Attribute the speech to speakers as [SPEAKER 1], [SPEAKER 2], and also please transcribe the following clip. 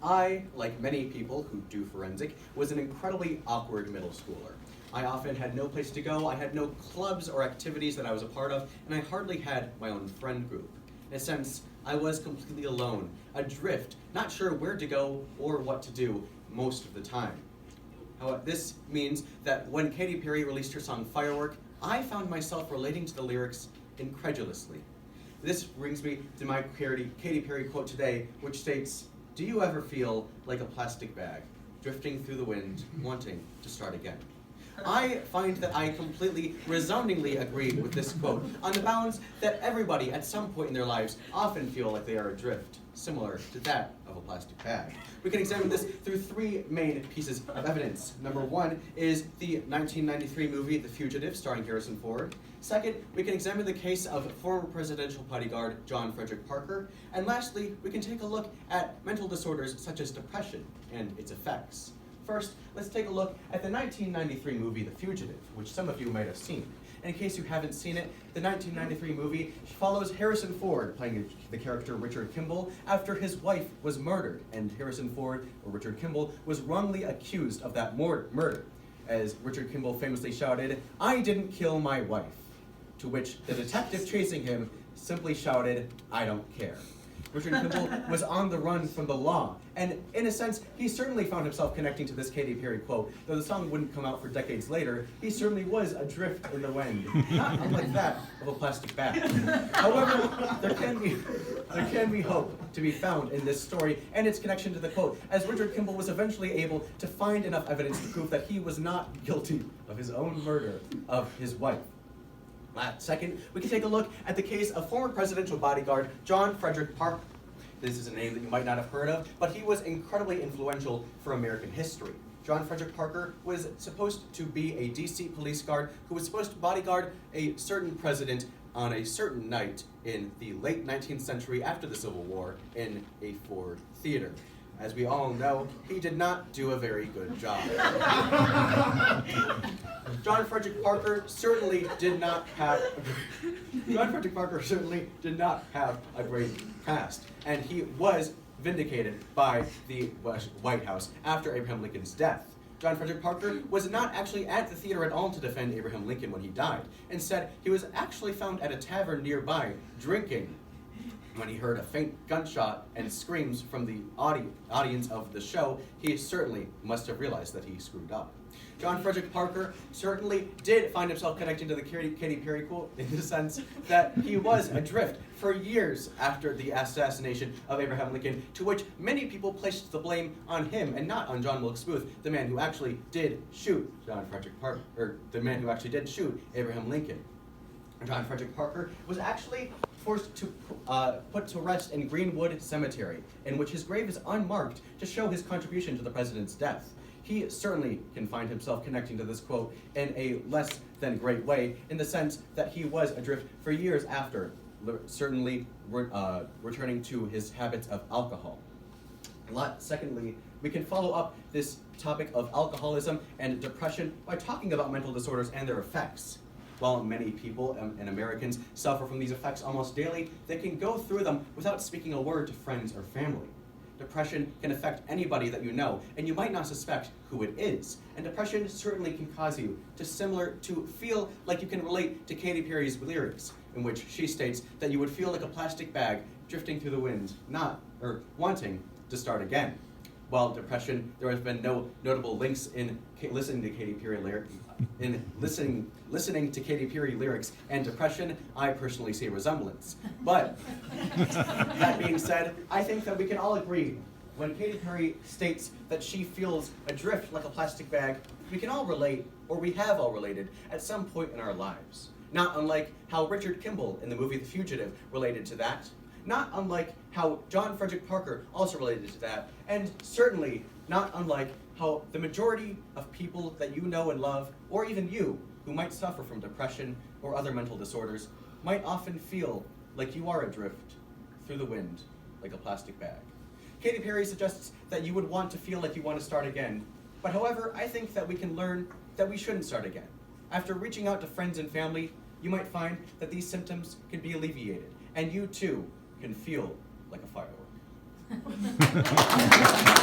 [SPEAKER 1] I, like many people who do forensic, was an incredibly awkward middle schooler. I often had no place to go, I had no clubs or activities that I was a part of, and I hardly had my own friend group. In a sense, I was completely alone, adrift, not sure where to go or what to do most of the time. However, this means that when Katy Perry released her song Firework, I found myself relating to the lyrics incredulously. This brings me to my Katy Perry quote today, which states, "Do you ever feel like a plastic bag, drifting through the wind, wanting to start again?" I find that I completely, resoundingly agree with this quote on the bounds that everybody at some point in their lives often feel like they are adrift, similar to that of a plastic bag. We can examine this through three main pieces of evidence. Number one is the 1993 movie The Fugitive, starring Harrison Ford. Second, we can examine the case of former presidential bodyguard John Frederick Parker. And lastly, we can take a look at mental disorders such as depression and its effects. First, let's take a look at the 1993 movie The Fugitive, which some of you might have seen. In case you haven't seen it, the 1993 movie follows Harrison Ford playing the character Richard Kimball after his wife was murdered, and Harrison Ford, or Richard Kimball, was wrongly accused of that murder. As Richard Kimball famously shouted, "I didn't kill my wife," to which the detective chasing him simply shouted, "I don't care." Richard Kimball was on the run from the law, and in a sense, he certainly found himself connecting to this Katy Perry quote. Though the song wouldn't come out for decades later, he certainly was adrift in the wind, not unlike that of a plastic bag. However, there can be hope to be found in this story and its connection to the quote, as Richard Kimball was eventually able to find enough evidence to prove that he was not guilty of his own murder of his wife. Second, we can take a look at the case of former presidential bodyguard John Frederick Parker. This is a name that you might not have heard of, but he was incredibly influential for American history. John Frederick Parker was supposed to be a DC police guard who was supposed to bodyguard a certain president on a certain night in the late 19th century after the Civil War in a Ford theater. As we all know, he did not do a very good job. John Frederick Parker certainly did not have a great past, and he was vindicated by the White House after Abraham Lincoln's death. John Frederick Parker was not actually at the theater at all to defend Abraham Lincoln when he died. Instead, he was actually found at a tavern nearby drinking when he heard a faint gunshot and screams from the audience of the show. He certainly must have realized that he screwed up. John Frederick Parker certainly did find himself connecting to the Katy Perry quote in the sense that he was adrift for years after the assassination of Abraham Lincoln, to which many people placed the blame on him and not on John Wilkes Booth, the man who actually did shoot Abraham Lincoln. John Frederick Parker was actually forced to put to rest in Greenwood Cemetery, in which his grave is unmarked to show his contribution to the president's death. He certainly can find himself connecting to this quote in a less than great way, in the sense that he was adrift for years after, certainly returning to his habits of alcohol. Secondly, we can follow up this topic of alcoholism and depression by talking about mental disorders and their effects. While many people and Americans suffer from these effects almost daily, they can go through them without speaking a word to friends or family. Depression can affect anybody that you know, and you might not suspect who it is. And depression certainly can cause you to feel like you can relate to Katy Perry's lyrics, in which she states that you would feel like a plastic bag drifting through the wind, wanting to start again. While depression, there has been no notable links in listening to Katy Perry lyrics. In listening to Katy Perry lyrics and depression, I personally see a resemblance. But that being said, I think that we can all agree when Katy Perry states that she feels adrift like a plastic bag, we can all relate, or we have all related, at some point in our lives. Not unlike how Richard Kimball in the movie The Fugitive related to that. Not unlike how John Frederick Parker also related to that. And certainly not unlike how the majority of people that you know and love, or even you, who might suffer from depression or other mental disorders, might often feel like you are adrift through the wind like a plastic bag. Katy Perry suggests that you would want to feel like you want to start again, but however, I think that we can learn that we shouldn't start again. After reaching out to friends and family, you might find that these symptoms can be alleviated, and you too can feel like a firework.
[SPEAKER 2] Beau.